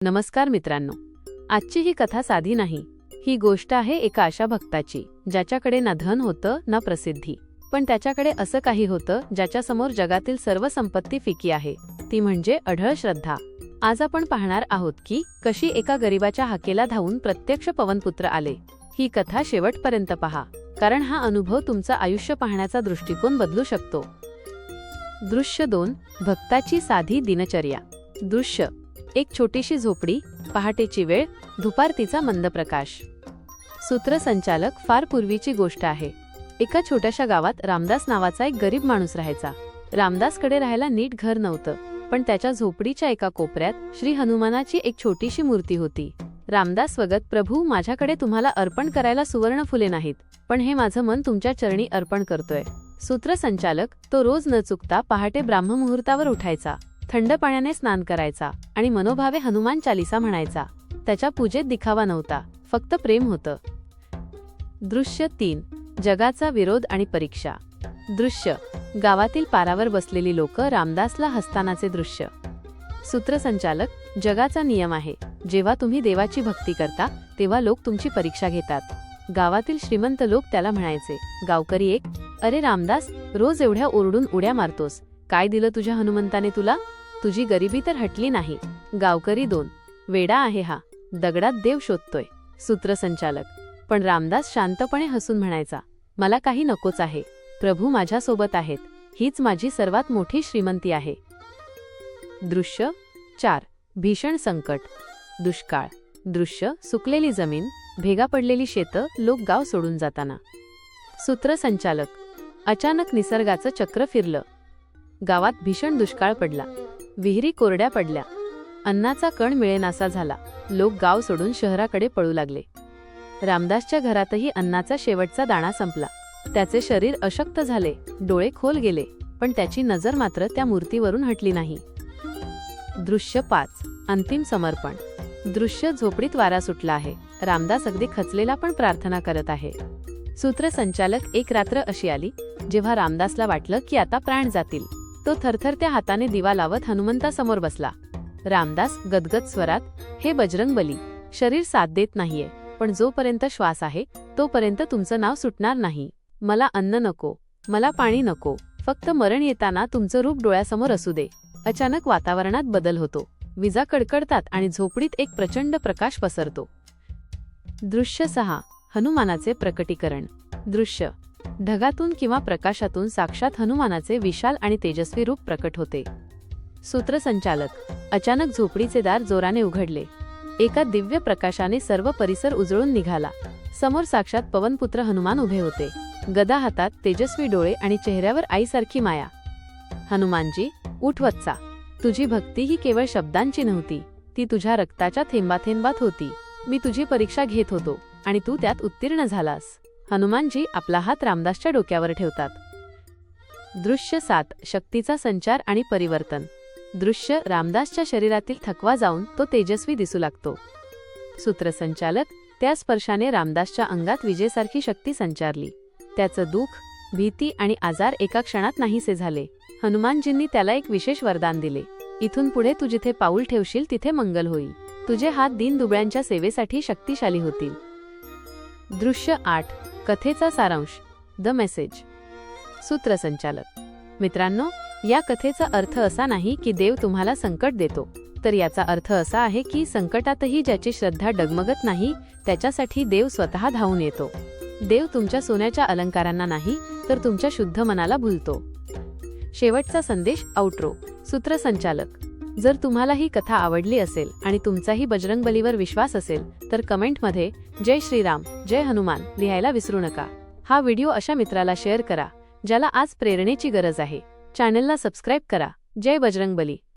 नमस्कार मित्रांनो, आजची ही कथा साधी नाही. ही गोष्ट आहे एका अशा भक्ताची ज्याच्याकडे ना धन होतं ना प्रसिद्धी, पण त्याच्याकडे असं काही होतं ज्याच्यासमोर जगातील सर्व संपत्ती फिकी आहे. ती म्हणजे अढळ श्रद्धा. आज आपण पाहणार आहोत की कशी एका गरीबाच्या हाकेला धावून प्रत्यक्ष पवनपुत्र आले. ही कथा शेवटपर्यंत पहा, कारण हा अनुभव तुमचं आयुष्य पाहण्याचा दृष्टिकोन बदलू शकतो. दृश्य 2. भक्ताची साधी दिनचर्या. दृश्य 1. छोटीशी झोपडी, पहाटेची वेळ, धुपारतीचा मंद प्रकाश. सूत्रसंचालक. फार पूर्वीची गोष्ट आहे. एका छोट्याशा गावात रामदास नावाचा एक गरीब माणूस राहायचा. रामदासकडे राहायला नीट घर नव्हतं, पण त्याच्या झोपडीच्या एका कोपऱ्यात श्री हनुमानाची एक छोटीशी मूर्ती होती. रामदास वगत, प्रभू, माझ्याकडे तुम्हाला अर्पण करायला सुवर्ण फुले नाहीत, पण हे माझं मन तुमच्या चरणी अर्पण करतोय. सूत्रसंचालक. तो रोज न चुकता पहाटे ब्राह्ममुहूर्तावर उठायचा, थंड पाण्याने स्नान करायचा आणि मनोभावे हनुमान चालीसा म्हणायचा. त्याच्या पूजेत दिखावा नव्हता, फक्त प्रेम होतं. दृश्य 3. जगाचा विरोध आणि परीक्षा. दृश्य. गावातील पारावर बसलेली लोक रामदासला हसतानाचे दृश्य. सूत्रसंचालक. जगाचा नियम आहे, जेव्हा तुम्ही देवाची भक्ती करता तेव्हा लोक तुमची परीक्षा घेतात. गावातील श्रीमंत लोक त्याला म्हणायचे. गावकरी 1. अरे रामदास, रोज एवढ्या ओरडून उड्या मारतोस, काय दिलं तुझ्या हनुमंताने तुला? तुझी गरिबी तर हटली नाही. गावकरी 2. वेडा आहे हा, दगडात देव शोधतोय. सूत्रसंचालक. पण रामदास शांतपणे हसून म्हणायचा, मला काही नकोच आहे, प्रभू माझ्यासोबत आहेत, हीच माझी सर्वात मोठी श्रीमंती आहे. दृश्य 4. भीषण संकट. दुष्काळ. दृश्य. सुकलेली जमीन, भेगा पडलेली शेतं, लोक गाव सोडून जाताना. सूत्रसंचालक. अचानक निसर्गाचं चक्र फिरलं. गावात भीषण दुष्काळ पडला. विहिरी कोरड्या पडल्या, अन्नाचा कण मिळेनासा झाला. लोक गाव सोडून शहराकडे पळू लागले. रामदासच्या घरातही अन्नाचा शेवटचा दाणा संपला. त्याचे शरीर अशक्त झाले, डोळे खोल गेले, पण त्याची नजर मात्र त्या मूर्तीवरून हटली नाही. दृश्य 5. अंतिम समर्पण. दृश्य. झोपडीत वारा सुटला आहे. रामदास अगदी खचलेला पण प्रार्थना करत आहे. सूत्रसंचालक. एक रात्र अशी आली जेव्हा रामदासला वाटलं की आता प्राण जातील. तो थरथरत्या हाताने दिवा लावत हनुमंतासमोर बसला. रामदास गदगद स्वरात, हे बजरंगबली, शरीर साथ देत नाहीये, पण जोपर्यंत श्वास आहे तोपर्यंत तुमचं नाव सुटणार नाही. मला अन्न नको, मला पाणी नको, फक्त मरण येताना तुमचं रूप डोळ्यासमोर असू दे. अचानक वातावरणात बदल होतो. विजा कडकडतात आणि झोपडीत एक प्रचंड प्रकाश पसरतो. दृश्य 6. हनुमानाचे प्रकटीकरण. दृश्य. ढगातून किंवा प्रकाशातून साक्षात हनुमानाचे विशाल आणि तेजस्वी रूप प्रकट होते. सूत्रसंचालक. अचानक झोपडीचे दार जोराने उघडले. एका दिव्य प्रकाशाने सर्व परिसर उजळून निघाला. समोर साक्षात पवनपुत्र हनुमान उभे होते, गदा हातात, तेजस्वी डोळे आणि चेहऱ्यावर आईसारखी माया. हनुमानजी, उठ वत्सा, तुझी भक्ती ही केवळ शब्दांची नव्हती, ती तुझ्या रक्ताच्या थेंबाथेंबात होती. मी तुझी परीक्षा घेत होतो आणि तू त्यात उत्तीर्ण झालास. हनुमानजी आपला हात रामदासच्या डोक्यावर ठेवतात. दृश्य 7. शक्तीचा संचार आणि परिवर्तन. दृश्य. रामदासच्या शरीरातील थकवा जाऊन तो तेजस्वी दिसू लागतो. सूत्रसंचालक. त्या स्पर्शाने रामदासच्या अंगात विजेसारखी शक्ती संचारली. त्याचं दुःख, भीती आणि आजार एका क्षणात नाहीसे झाले. हनुमानजींनी त्याला एक विशेष वरदान दिले. इथून पुढे तू जिथे पाऊल ठेवशील तिथे मंगल होईल. तुझे हात दीनदुबळ्यांच्या सेवेसाठी शक्तिशाली होतील. दृश्य 8. कथेचा सारांश. The message. सूत्रसंचालक. मित्रांनो, या कथेचा अर्थ असा नाही की देव तुम्हाला संकट देतो, तर याचा अर्थ असा आहे की संकटातही ज्याची श्रद्धा डगमगत नाही त्याच्यासाठी देव स्वतः धावून येतो. देव तुमच्या सोन्याच्या अलंकारांना नाही, तर तुमच्या शुद्ध मनाला भुलतो. शेवटचा संदेश. आउट्रो. सूत्रसंचालक. जर तुम्हाला ही कथा आवडली असेल आणि तुमचाही बजरंगबलीवर विश्वास असेल तर कमेंटमध्ये जय श्रीराम, जय हनुमान लिहायला विसरू नका. हा व्हिडिओ अशा मित्राला शेअर करा ज्याला आज प्रेरणेची गरज आहे. चॅनलला सबस्क्राईब करा. जय बजरंगबली.